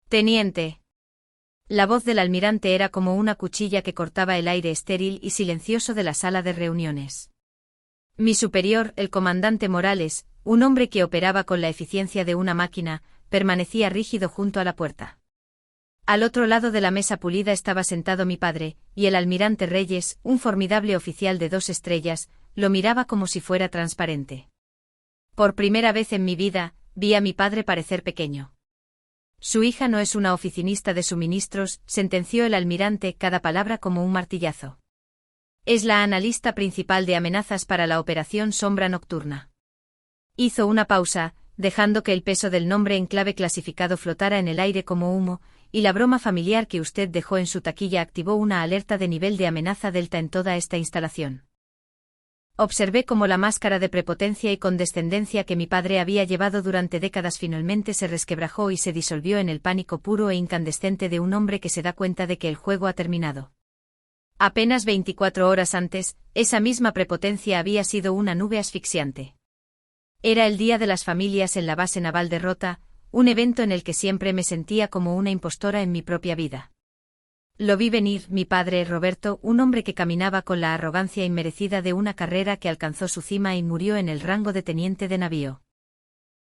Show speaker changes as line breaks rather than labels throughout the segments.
Teniente. La voz del almirante era como una cuchilla que cortaba el aire estéril y silencioso de la sala de reuniones. Mi superior, el comandante Morales, un hombre que operaba con la eficiencia de una máquina, permanecía rígido junto a la puerta. Al otro lado de la mesa pulida estaba sentado mi padre, y el almirante Reyes, un formidable oficial de 2 estrellas, lo miraba como si fuera transparente. Por primera vez en mi vida, vi a mi padre parecer pequeño. Su hija no es una oficinista de suministros, sentenció el almirante, cada palabra como un martillazo. Es la analista principal de amenazas para la operación Sombra Nocturna. Hizo una pausa, dejando que el peso del nombre en clave clasificado flotara en el aire como humo, y la broma familiar que usted dejó en su taquilla activó una alerta de nivel de amenaza delta en toda esta instalación. Observé cómo la máscara de prepotencia y condescendencia que mi padre había llevado durante décadas finalmente se resquebrajó y se disolvió en el pánico puro e incandescente de un hombre que se da cuenta de que el juego ha terminado. Apenas 24 horas antes, esa misma prepotencia había sido una nube asfixiante. Era el Día de las Familias en la base naval de Rota, un evento en el que siempre me sentía como una impostora en mi propia vida. Lo vi venir, mi padre, Roberto, un hombre que caminaba con la arrogancia inmerecida de una carrera que alcanzó su cima y murió en el rango de teniente de navío.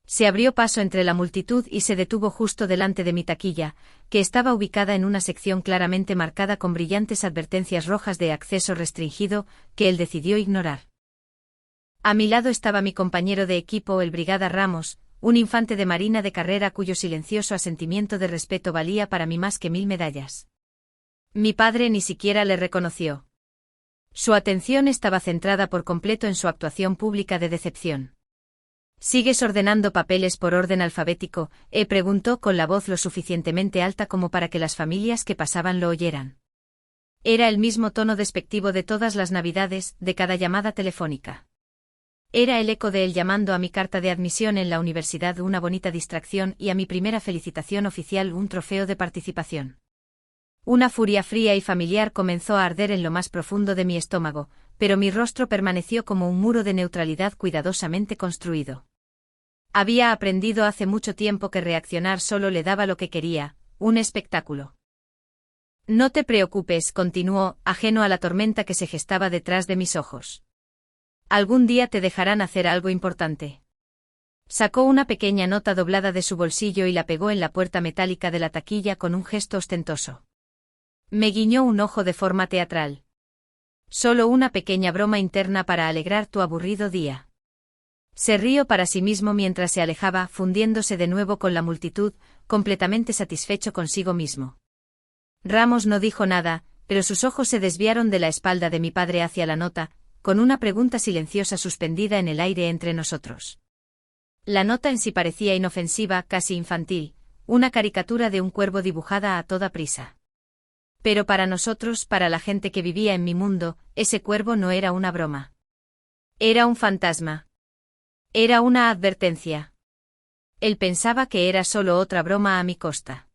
Se abrió paso entre la multitud y se detuvo justo delante de mi taquilla, que estaba ubicada en una sección claramente marcada con brillantes advertencias rojas de acceso restringido, que él decidió ignorar. A mi lado estaba mi compañero de equipo, el brigada Ramos, un infante de marina de carrera cuyo silencioso asentimiento de respeto valía para mí más que 1000 medallas. Mi padre ni siquiera le reconoció. Su atención estaba centrada por completo en su actuación pública de decepción. ¿Sigues ordenando papeles por orden alfabético?, preguntó con la voz lo suficientemente alta como para que las familias que pasaban lo oyeran. Era el mismo tono despectivo de todas las navidades, de cada llamada telefónica. Era el eco de él llamando a mi carta de admisión en la universidad una bonita distracción y a mi primera felicitación oficial un trofeo de participación. Una furia fría y familiar comenzó a arder en lo más profundo de mi estómago, pero mi rostro permaneció como un muro de neutralidad cuidadosamente construido. Había aprendido hace mucho tiempo que reaccionar solo le daba lo que quería, un espectáculo. No te preocupes, continuó, ajeno a la tormenta que se gestaba detrás de mis ojos. Algún día te dejarán hacer algo importante. Sacó una pequeña nota doblada de su bolsillo y la pegó en la puerta metálica de la taquilla con un gesto ostentoso. Me guiñó un ojo de forma teatral. Solo una pequeña broma interna para alegrar tu aburrido día. Se rió para sí mismo mientras se alejaba, fundiéndose de nuevo con la multitud, completamente satisfecho consigo mismo. Ramos no dijo nada, pero sus ojos se desviaron de la espalda de mi padre hacia la nota, con una pregunta silenciosa suspendida en el aire entre nosotros. La nota en sí parecía inofensiva, casi infantil, una caricatura de un cuervo dibujada a toda prisa. Pero para nosotros, para la gente que vivía en mi mundo, ese cuervo no era una broma. Era un fantasma. Era una advertencia. Él pensaba que era solo otra broma a mi costa.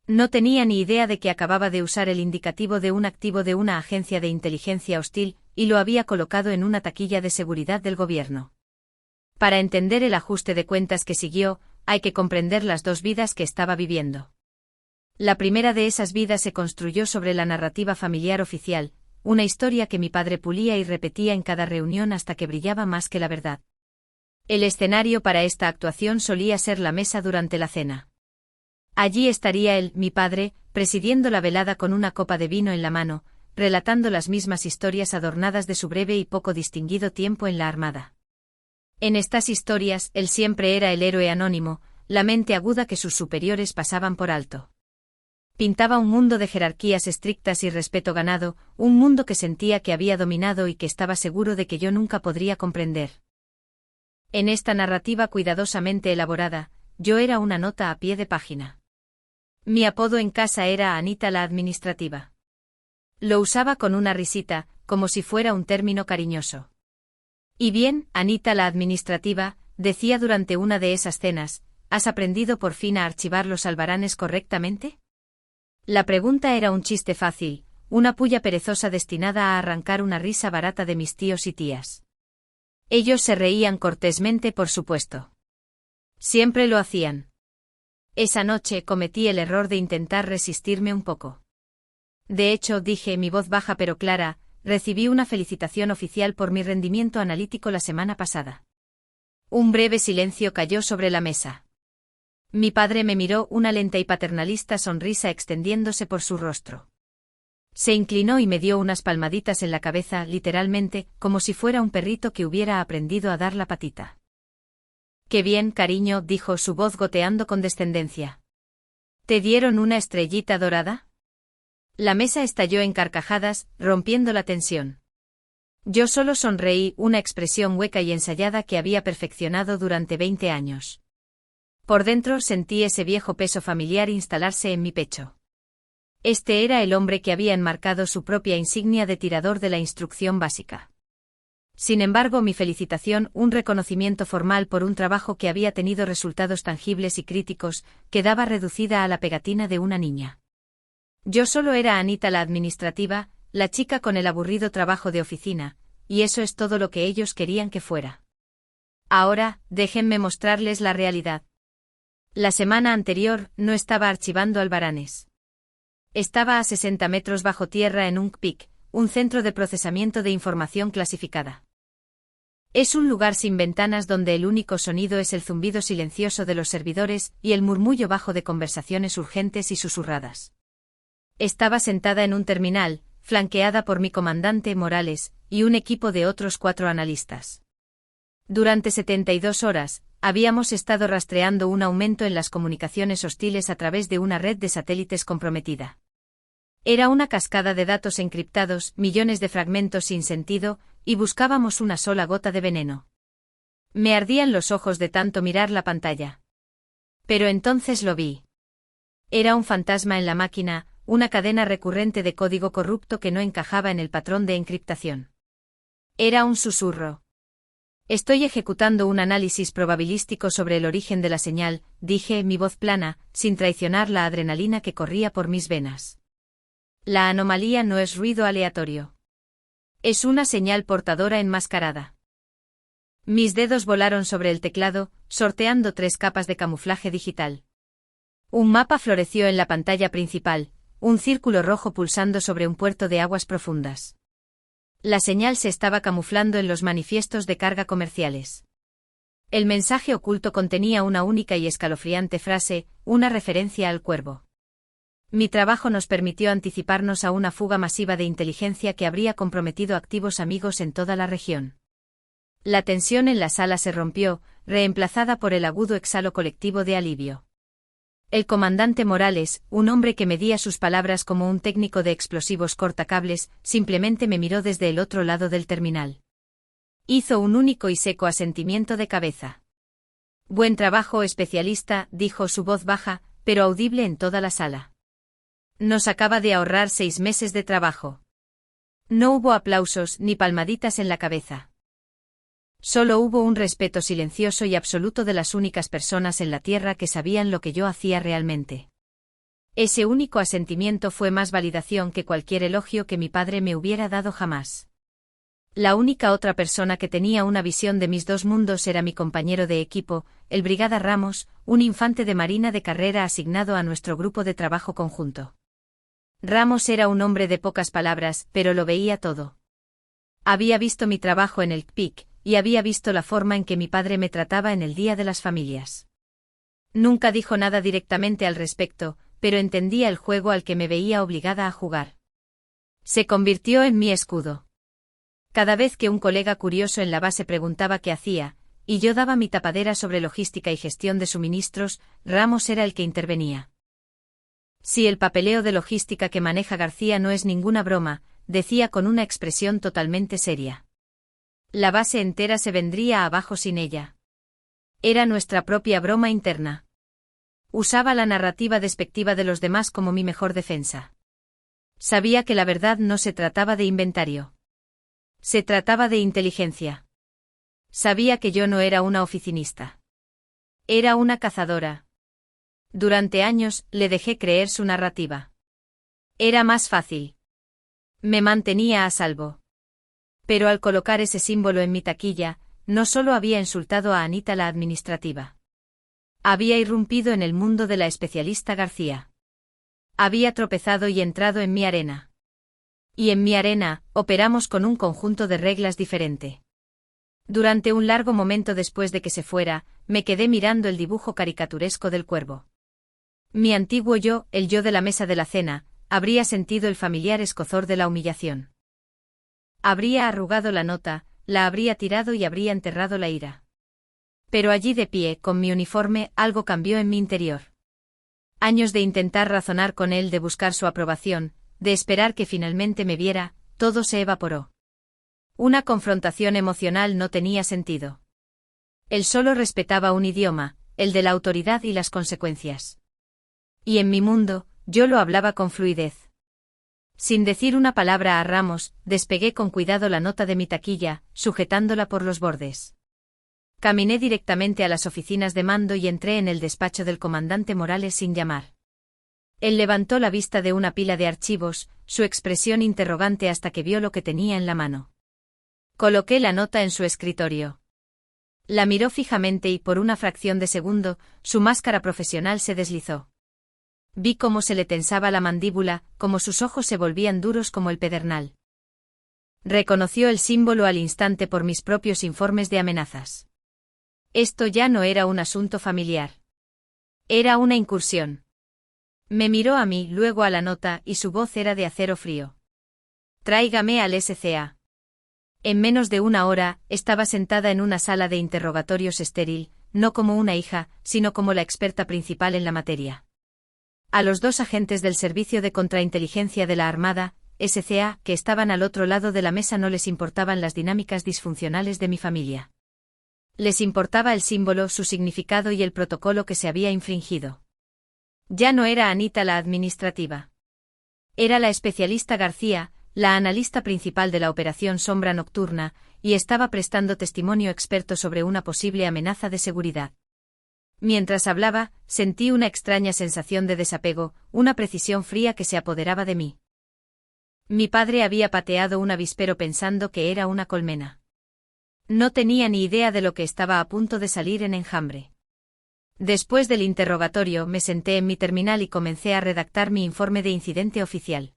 No tenía ni idea de que acababa de usar el indicativo de un activo de una agencia de inteligencia hostil, y lo había colocado en una taquilla de seguridad del gobierno. Para entender el ajuste de cuentas que siguió, hay que comprender las 2 vidas que estaba viviendo. La primera de esas vidas se construyó sobre la narrativa familiar oficial, una historia que mi padre pulía y repetía en cada reunión hasta que brillaba más que la verdad. El escenario para esta actuación solía ser la mesa durante la cena. Allí estaría él, mi padre, presidiendo la velada con una copa de vino en la mano, relatando las mismas historias adornadas de su breve y poco distinguido tiempo en la Armada. En estas historias, él siempre era el héroe anónimo, la mente aguda que sus superiores pasaban por alto. Pintaba un mundo de jerarquías estrictas y respeto ganado, un mundo que sentía que había dominado y que estaba seguro de que yo nunca podría comprender. En esta narrativa cuidadosamente elaborada, yo era una nota a pie de página. Mi apodo en casa era Anita la Administrativa. Lo usaba con una risita, como si fuera un término cariñoso. Y bien, Anita la Administrativa, decía durante una de esas cenas, ¿has aprendido por fin a archivar los albaranes correctamente? La pregunta era un chiste fácil, una pulla perezosa destinada a arrancar una risa barata de mis tíos y tías. Ellos se reían cortésmente, por supuesto. Siempre lo hacían. Esa noche cometí el error de intentar resistirme un poco. De hecho, dije, mi voz baja pero clara, recibí una felicitación oficial por mi rendimiento analítico la semana pasada. Un breve silencio cayó sobre la mesa. Mi padre me miró, una lenta y paternalista sonrisa extendiéndose por su rostro. Se inclinó y me dio unas palmaditas en la cabeza, literalmente, como si fuera un perrito que hubiera aprendido a dar la patita. «Qué bien, cariño», dijo, su voz goteando con descendencia. «¿Te dieron una estrellita dorada?» La mesa estalló en carcajadas, rompiendo la tensión. Yo solo sonreí, una expresión hueca y ensayada que había perfeccionado durante 20 años. Por dentro sentí ese viejo peso familiar instalarse en mi pecho. Este era el hombre que había enmarcado su propia insignia de tirador de la instrucción básica. Sin embargo, mi felicitación, un reconocimiento formal por un trabajo que había tenido resultados tangibles y críticos, quedaba reducida a la pegatina de una niña. Yo solo era Anita la administrativa, la chica con el aburrido trabajo de oficina, y eso es todo lo que ellos querían que fuera. Ahora, déjenme mostrarles la realidad. La semana anterior, no estaba archivando albaranes. Estaba a 60 metros bajo tierra en UNCPIC, un centro de procesamiento de información clasificada. Es un lugar sin ventanas donde el único sonido es el zumbido silencioso de los servidores y el murmullo bajo de conversaciones urgentes y susurradas. Estaba sentada en un terminal, flanqueada por mi comandante Morales y un equipo de otros 4 analistas. Durante 72 horas, habíamos estado rastreando un aumento en las comunicaciones hostiles a través de una red de satélites comprometida. Era una cascada de datos encriptados, millones de fragmentos sin sentido, y buscábamos una sola gota de veneno. Me ardían los ojos de tanto mirar la pantalla. Pero entonces lo vi. Era un fantasma en la máquina, una cadena recurrente de código corrupto que no encajaba en el patrón de encriptación. Era un susurro. Estoy ejecutando un análisis probabilístico sobre el origen de la señal, dije, mi voz plana, sin traicionar la adrenalina que corría por mis venas. La anomalía no es ruido aleatorio. Es una señal portadora enmascarada. Mis dedos volaron sobre el teclado, sorteando 3 capas de camuflaje digital. Un mapa floreció en la pantalla principal, un círculo rojo pulsando sobre un puerto de aguas profundas. La señal se estaba camuflando en los manifiestos de carga comerciales. El mensaje oculto contenía una única y escalofriante frase, una referencia al cuervo. Mi trabajo nos permitió anticiparnos a una fuga masiva de inteligencia que habría comprometido activos amigos en toda la región. La tensión en la sala se rompió, reemplazada por el agudo exhalo colectivo de alivio. El comandante Morales, un hombre que medía sus palabras como un técnico de explosivos cortacables, simplemente me miró desde el otro lado del terminal. Hizo un único y seco asentimiento de cabeza. «Buen trabajo, especialista», dijo su voz baja, pero audible en toda la sala. Nos acaba de ahorrar 6 meses de trabajo. No hubo aplausos ni palmaditas en la cabeza. Solo hubo un respeto silencioso y absoluto de las únicas personas en la Tierra que sabían lo que yo hacía realmente. Ese único asentimiento fue más validación que cualquier elogio que mi padre me hubiera dado jamás. La única otra persona que tenía una visión de mis 2 mundos era mi compañero de equipo, el brigada Ramos, un infante de marina de carrera asignado a nuestro grupo de trabajo conjunto. Ramos era un hombre de pocas palabras, pero lo veía todo. Había visto mi trabajo en el CPIC, y había visto la forma en que mi padre me trataba en el Día de las Familias. Nunca dijo nada directamente al respecto, pero entendía el juego al que me veía obligada a jugar. Se convirtió en mi escudo. Cada vez que un colega curioso en la base preguntaba qué hacía, y yo daba mi tapadera sobre logística y gestión de suministros, Ramos era el que intervenía. Si el papeleo de logística que maneja García no es ninguna broma, decía con una expresión totalmente seria. La base entera se vendría abajo sin ella. Era nuestra propia broma interna. Usaba la narrativa despectiva de los demás como mi mejor defensa. Sabía que la verdad no se trataba de inventario. Se trataba de inteligencia. Sabía que yo no era una oficinista. Era una cazadora. Durante años, le dejé creer su narrativa. Era más fácil. Me mantenía a salvo. Pero al colocar ese símbolo en mi taquilla, no solo había insultado a Anita la administrativa. Había irrumpido en el mundo de la especialista García. Había tropezado y entrado en mi arena. Y en mi arena, operamos con un conjunto de reglas diferente. Durante un largo momento después de que se fuera, me quedé mirando el dibujo caricaturesco del cuervo. Mi antiguo yo, el yo de la mesa de la cena, habría sentido el familiar escozor de la humillación. Habría arrugado la nota, la habría tirado y habría enterrado la ira. Pero allí de pie, con mi uniforme, algo cambió en mi interior. Años de intentar razonar con él, de buscar su aprobación, de esperar que finalmente me viera, todo se evaporó. Una confrontación emocional no tenía sentido. Él solo respetaba un idioma, el de la autoridad y las consecuencias. Y en mi mundo, yo lo hablaba con fluidez. Sin decir una palabra a Ramos, despegué con cuidado la nota de mi taquilla, sujetándola por los bordes. Caminé directamente a las oficinas de mando y entré en el despacho del comandante Morales sin llamar. Él levantó la vista de una pila de archivos, su expresión interrogante hasta que vio lo que tenía en la mano. Coloqué la nota en su escritorio. La miró fijamente y por una fracción de segundo, su máscara profesional se deslizó. Vi cómo se le tensaba la mandíbula, cómo sus ojos se volvían duros como el pedernal. Reconoció el símbolo al instante por mis propios informes de amenazas. Esto ya no era un asunto familiar. Era una incursión. Me miró a mí, luego a la nota, y su voz era de acero frío. Tráigame al SCA. En menos de una hora, estaba sentada en una sala de interrogatorios estéril, no como una hija, sino como la experta principal en la materia. A los 2 agentes del Servicio de Contrainteligencia de la Armada, SCA, que estaban al otro lado de la mesa, no les importaban las dinámicas disfuncionales de mi familia. Les importaba el símbolo, su significado y el protocolo que se había infringido. Ya no era Anita la administrativa. Era la especialista García, la analista principal de la Operación Sombra Nocturna, y estaba prestando testimonio experto sobre una posible amenaza de seguridad. Mientras hablaba, sentí una extraña sensación de desapego, una precisión fría que se apoderaba de mí. Mi padre había pateado un avispero pensando que era una colmena. No tenía ni idea de lo que estaba a punto de salir en enjambre. Después del interrogatorio, me senté en mi terminal y comencé a redactar mi informe de incidente oficial.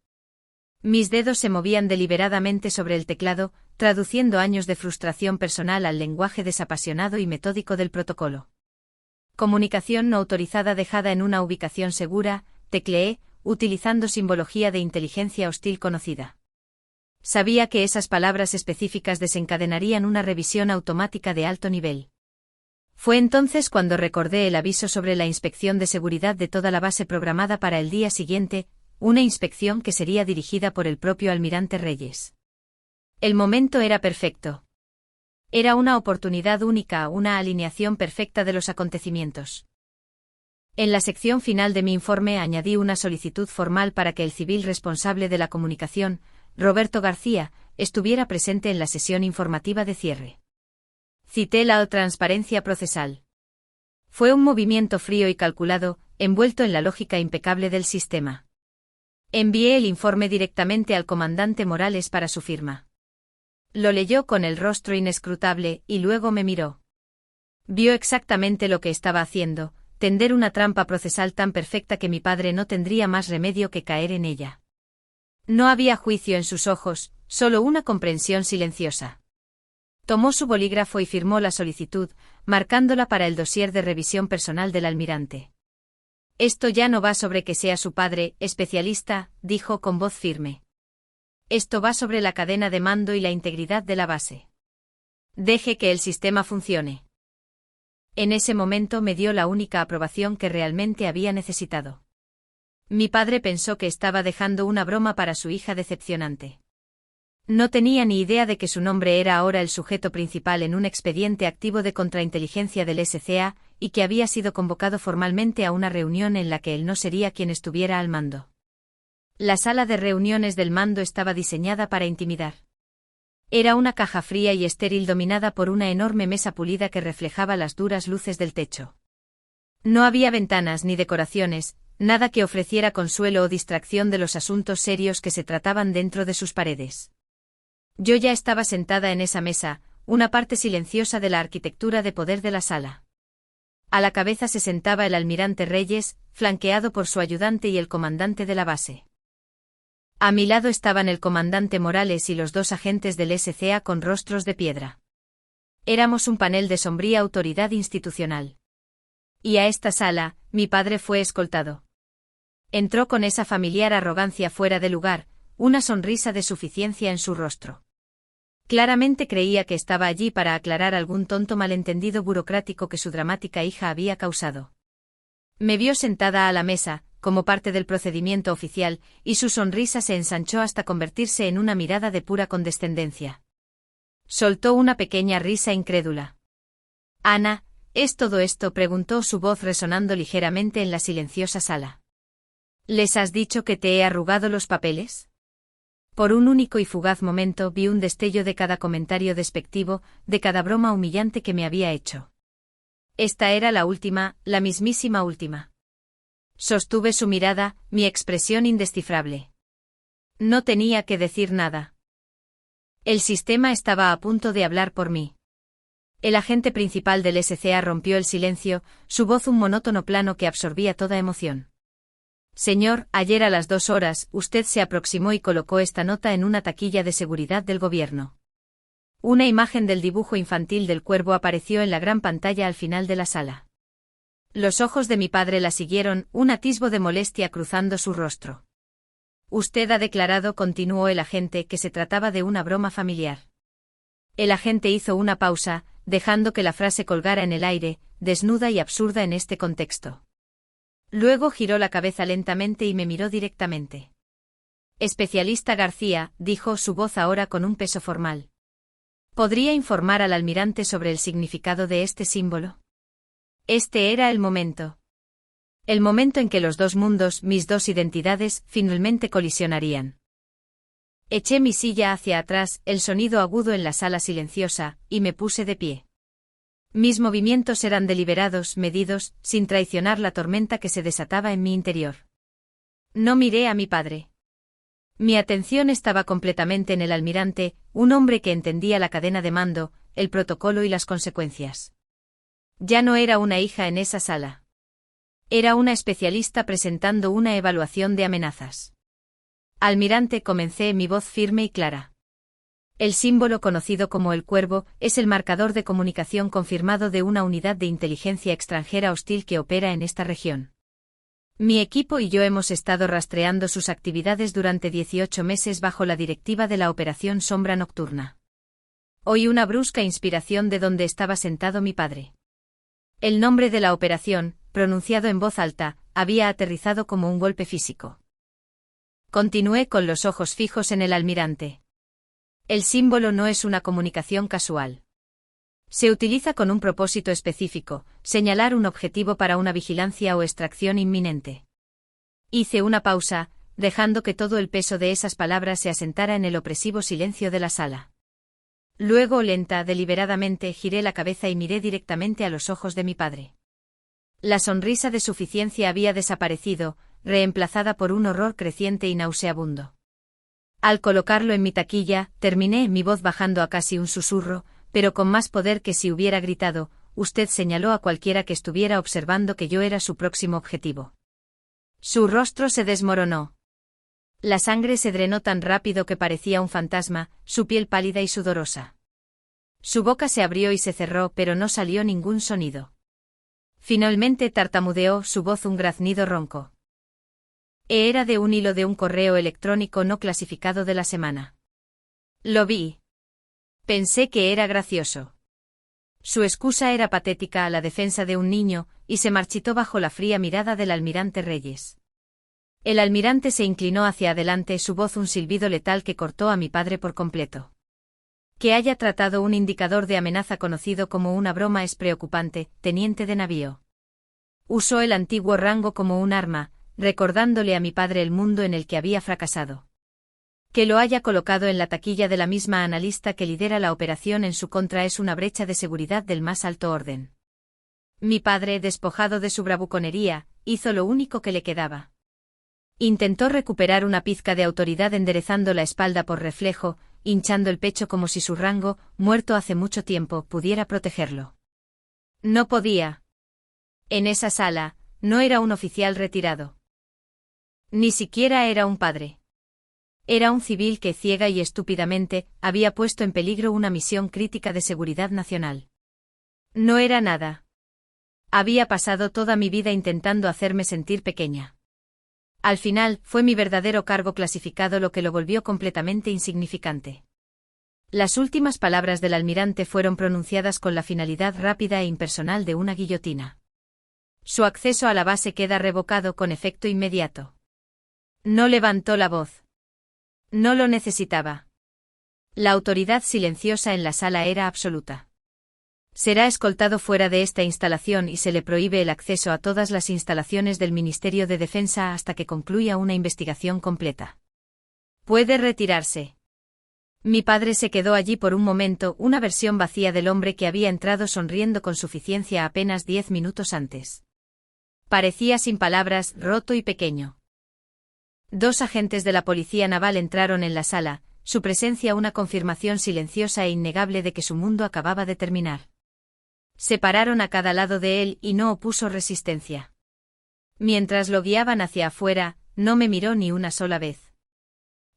Mis dedos se movían deliberadamente sobre el teclado, traduciendo años de frustración personal al lenguaje desapasionado y metódico del protocolo. Comunicación no autorizada dejada en una ubicación segura, tecleé, utilizando simbología de inteligencia hostil conocida. Sabía que esas palabras específicas desencadenarían una revisión automática de alto nivel. Fue entonces cuando recordé el aviso sobre la inspección de seguridad de toda la base programada para el día siguiente, una inspección que sería dirigida por el propio almirante Reyes. El momento era perfecto. Era una oportunidad única, una alineación perfecta de los acontecimientos. En la sección final de mi informe añadí una solicitud formal para que el civil responsable de la comunicación, Roberto García, estuviera presente en la sesión informativa de cierre. Cité la transparencia procesal. Fue un movimiento frío y calculado, envuelto en la lógica impecable del sistema. Envié el informe directamente al comandante Morales para su firma. Lo leyó con el rostro inescrutable y luego me miró. Vio exactamente lo que estaba haciendo, tender una trampa procesal tan perfecta que mi padre no tendría más remedio que caer en ella. No había juicio en sus ojos, solo una comprensión silenciosa. Tomó su bolígrafo y firmó la solicitud, marcándola para el dossier de revisión personal del almirante. Esto ya no va sobre que sea su padre, especialista, dijo con voz firme. Esto va sobre la cadena de mando y la integridad de la base. Deje que el sistema funcione. En ese momento me dio la única aprobación que realmente había necesitado. Mi padre pensó que estaba dejando una broma para su hija decepcionante. No tenía ni idea de que su nombre era ahora el sujeto principal en un expediente activo de contrainteligencia del SCA, y que había sido convocado formalmente a una reunión en la que él no sería quien estuviera al mando. La sala de reuniones del mando estaba diseñada para intimidar. Era una caja fría y estéril dominada por una enorme mesa pulida que reflejaba las duras luces del techo. No había ventanas ni decoraciones, nada que ofreciera consuelo o distracción de los asuntos serios que se trataban dentro de sus paredes. Yo ya estaba sentada en esa mesa, una parte silenciosa de la arquitectura de poder de la sala. A la cabeza se sentaba el almirante Reyes, flanqueado por su ayudante y el comandante de la base. A mi lado estaban el comandante Morales y los dos agentes del SCA con rostros de piedra. Éramos un panel de sombría autoridad institucional. Y a esta sala, mi padre fue escoltado. Entró con esa familiar arrogancia fuera de lugar, una sonrisa de suficiencia en su rostro. Claramente creía que estaba allí para aclarar algún tonto malentendido burocrático que su dramática hija había causado. Me vio sentada a la mesa, como parte del procedimiento oficial, y su sonrisa se ensanchó hasta convertirse en una mirada de pura condescendencia. Soltó una pequeña risa incrédula. «Ana, ¿es todo esto?», preguntó, su voz resonando ligeramente en la silenciosa sala. «¿Les has dicho que te he arrugado los papeles?». Por un único y fugaz momento vi un destello de cada comentario despectivo, de cada broma humillante que me había hecho. Esta era la última, la mismísima última. Sostuve su mirada, mi expresión indescifrable. No tenía que decir nada. El sistema estaba a punto de hablar por mí. El agente principal del SCA rompió el silencio, su voz un monótono plano que absorbía toda emoción. «Señor, ayer a las 2 horas, usted se aproximó y colocó esta nota en una taquilla de seguridad del gobierno». Una imagen del dibujo infantil del cuervo apareció en la gran pantalla al final de la sala. Los ojos de mi padre la siguieron, un atisbo de molestia cruzando su rostro. «Usted ha declarado», continuó el agente, «que se trataba de una broma familiar». El agente hizo una pausa, dejando que la frase colgara en el aire, desnuda y absurda en este contexto. Luego giró la cabeza lentamente y me miró directamente. «Especialista García», dijo, su voz ahora con un peso formal. «¿Podría informar al almirante sobre el significado de este símbolo?». Este era el momento. El momento en que los dos mundos, mis dos identidades, finalmente colisionarían. Eché mi silla hacia atrás, el sonido agudo en la sala silenciosa, y me puse de pie. Mis movimientos eran deliberados, medidos, sin traicionar la tormenta que se desataba en mi interior. No miré a mi padre. Mi atención estaba completamente en el almirante, un hombre que entendía la cadena de mando, el protocolo y las consecuencias. Ya no era una hija en esa sala. Era una especialista presentando una evaluación de amenazas. «Almirante», comencé, mi voz firme y clara. «El símbolo conocido como el cuervo es el marcador de comunicación confirmado de una unidad de inteligencia extranjera hostil que opera en esta región. Mi equipo y yo hemos estado rastreando sus actividades durante 18 meses bajo la directiva de la Operación Sombra Nocturna». Oí una brusca inspiración de donde estaba sentado mi padre. El nombre de la operación, pronunciado en voz alta, había aterrizado como un golpe físico. Continué con los ojos fijos en el almirante. El símbolo no es una comunicación casual. Se utiliza con un propósito específico, señalar un objetivo para una vigilancia o extracción inminente. Hice una pausa, dejando que todo el peso de esas palabras se asentara en el opresivo silencio de la sala. Luego, deliberadamente, giré la cabeza y miré directamente a los ojos de mi padre. La sonrisa de suficiencia había desaparecido, reemplazada por un horror creciente y nauseabundo. Al colocarlo en mi taquilla, terminé, mi voz bajando a casi un susurro, pero con más poder que si hubiera gritado: «Usted señaló a cualquiera que estuviera observando que yo era su próximo objetivo». Su rostro se desmoronó. La sangre se drenó tan rápido que parecía un fantasma, su piel pálida y sudorosa. Su boca se abrió y se cerró, pero no salió ningún sonido. Finalmente tartamudeó, su voz un graznido ronco. Era de un hilo de un correo electrónico no clasificado de la semana. Lo vi. Pensé que era gracioso. Su excusa era patética a la defensa de un niño, y se marchitó bajo la fría mirada del almirante Reyes. El almirante se inclinó hacia adelante, su voz un silbido letal que cortó a mi padre por completo. Que haya tratado un indicador de amenaza conocido como una broma es preocupante, teniente de navío. Usó el antiguo rango como un arma, recordándole a mi padre el mundo en el que había fracasado. Que lo haya colocado en la taquilla de la misma analista que lidera la operación en su contra es una brecha de seguridad del más alto orden. Mi padre, despojado de su bravuconería, hizo lo único que le quedaba. Intentó recuperar una pizca de autoridad enderezando la espalda por reflejo, hinchando el pecho como si su rango, muerto hace mucho tiempo, pudiera protegerlo. No podía. En esa sala, no era un oficial retirado. Ni siquiera era un padre. Era un civil que ciega y estúpidamente había puesto en peligro una misión crítica de seguridad nacional. No era nada. Había pasado toda mi vida intentando hacerme sentir pequeña. Al final, fue mi verdadero cargo clasificado lo que lo volvió completamente insignificante. Las últimas palabras del almirante fueron pronunciadas con la finalidad rápida e impersonal de una guillotina. Su acceso a la base queda revocado con efecto inmediato. No levantó la voz. No lo necesitaba. La autoridad silenciosa en la sala era absoluta. Será escoltado fuera de esta instalación y se le prohíbe el acceso a todas las instalaciones del Ministerio de Defensa hasta que concluya una investigación completa. Puede retirarse. Mi padre se quedó allí por un momento, una versión vacía del hombre que había entrado sonriendo con suficiencia apenas 10 minutos antes. Parecía sin palabras, roto y pequeño. 2 agentes de la Policía Naval entraron en la sala, su presencia una confirmación silenciosa e innegable de que su mundo acababa de terminar. Se pararon a cada lado de él y no opuso resistencia. Mientras lo guiaban hacia afuera, no me miró ni una sola vez.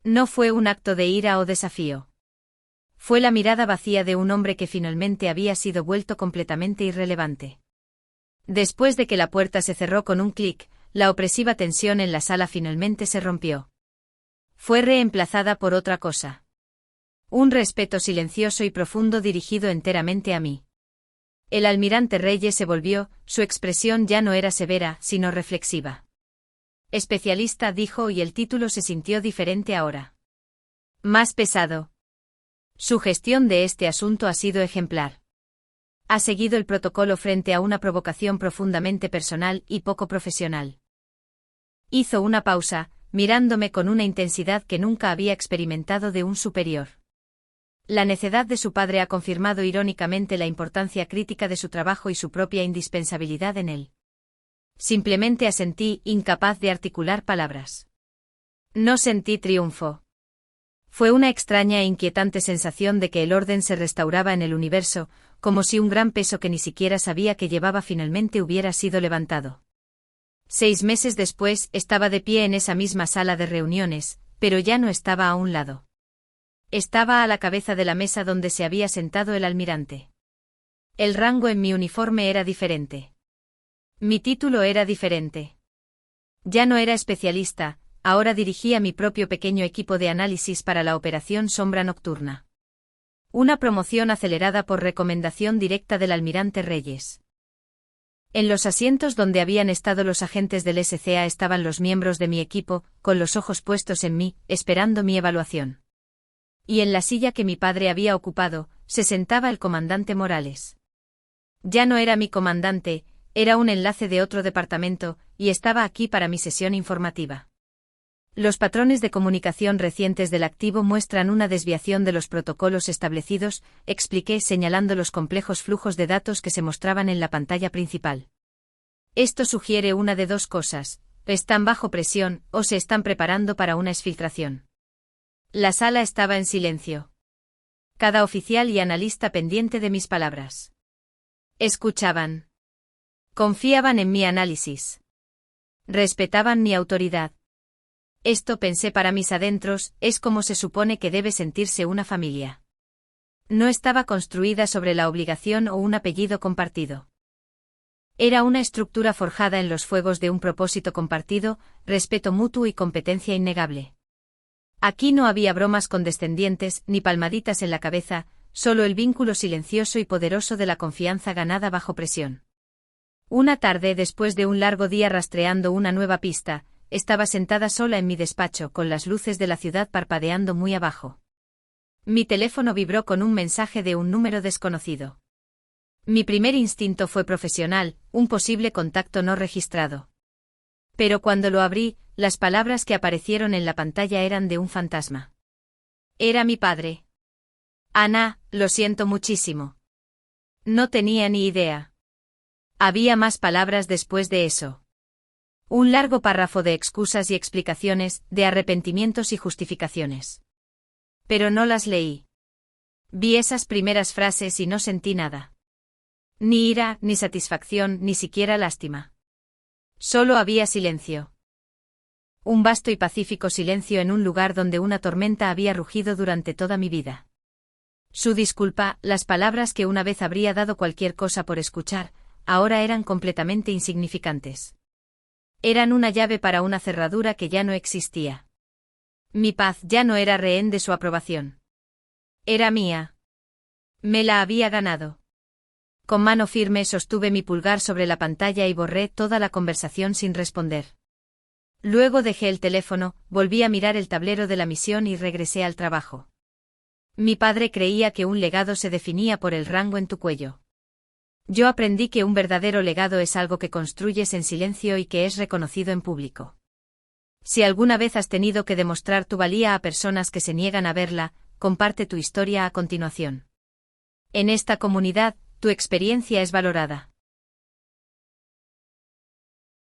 No fue un acto de ira o desafío. Fue la mirada vacía de un hombre que finalmente había sido vuelto completamente irrelevante. Después de que la puerta se cerró con un clic, la opresiva tensión en la sala finalmente se rompió. Fue reemplazada por otra cosa. Un respeto silencioso y profundo dirigido enteramente a mí. El almirante Reyes se volvió, su expresión ya no era severa, sino reflexiva. Especialista, dijo, y el título se sintió diferente ahora. Más pesado. Su gestión de este asunto ha sido ejemplar. Ha seguido el protocolo frente a una provocación profundamente personal y poco profesional. Hizo una pausa, mirándome con una intensidad que nunca había experimentado de un superior. La necedad de su padre ha confirmado irónicamente la importancia crítica de su trabajo y su propia indispensabilidad en él. Simplemente asentí, incapaz de articular palabras. No sentí triunfo. Fue una extraña e inquietante sensación de que el orden se restauraba en el universo, como si un gran peso que ni siquiera sabía que llevaba finalmente hubiera sido levantado. 6 meses después, estaba de pie en esa misma sala de reuniones, pero ya no estaba a un lado. Estaba a la cabeza de la mesa donde se había sentado el almirante. El rango en mi uniforme era diferente. Mi título era diferente. Ya no era especialista, ahora dirigía mi propio pequeño equipo de análisis para la Operación Sombra Nocturna. Una promoción acelerada por recomendación directa del almirante Reyes. En los asientos donde habían estado los agentes del SCA estaban los miembros de mi equipo, con los ojos puestos en mí, esperando mi evaluación. Y en la silla que mi padre había ocupado, se sentaba el comandante Morales. Ya no era mi comandante, era un enlace de otro departamento, y estaba aquí para mi sesión informativa. Los patrones de comunicación recientes del activo muestran una desviación de los protocolos establecidos, expliqué señalando los complejos flujos de datos que se mostraban en la pantalla principal. Esto sugiere una de 2 cosas, están bajo presión o se están preparando para una exfiltración. La sala estaba en silencio. Cada oficial y analista pendiente de mis palabras. Escuchaban. Confiaban en mi análisis. Respetaban mi autoridad. Esto, pensé para mis adentros, es como se supone que debe sentirse una familia. No estaba construida sobre la obligación o un apellido compartido. Era una estructura forjada en los fuegos de un propósito compartido, respeto mutuo y competencia innegable. Aquí no había bromas condescendientes ni palmaditas en la cabeza, solo el vínculo silencioso y poderoso de la confianza ganada bajo presión. Una tarde, después de un largo día rastreando una nueva pista, estaba sentada sola en mi despacho con las luces de la ciudad parpadeando muy abajo. Mi teléfono vibró con un mensaje de un número desconocido. Mi primer instinto fue profesional, un posible contacto no registrado. Pero cuando lo abrí, las palabras que aparecieron en la pantalla eran de un fantasma. Era mi padre. Ana, lo siento muchísimo. No tenía ni idea. Había más palabras después de eso. Un largo párrafo de excusas y explicaciones, de arrepentimientos y justificaciones. Pero no las leí. Vi esas primeras frases y no sentí nada. Ni ira, ni satisfacción, ni siquiera lástima. Solo había silencio. Un vasto y pacífico silencio en un lugar donde una tormenta había rugido durante toda mi vida. Su disculpa, las palabras que una vez habría dado cualquier cosa por escuchar, ahora eran completamente insignificantes. Eran una llave para una cerradura que ya no existía. Mi paz ya no era rehén de su aprobación. Era mía. Me la había ganado. Con mano firme sostuve mi pulgar sobre la pantalla y borré toda la conversación sin responder. Luego dejé el teléfono, volví a mirar el tablero de la misión y regresé al trabajo. Mi padre creía que un legado se definía por el rango en tu cuello. Yo aprendí que un verdadero legado es algo que construyes en silencio y que es reconocido en público. Si alguna vez has tenido que demostrar tu valía a personas que se niegan a verla, comparte tu historia a continuación. En esta comunidad, tu experiencia es valorada.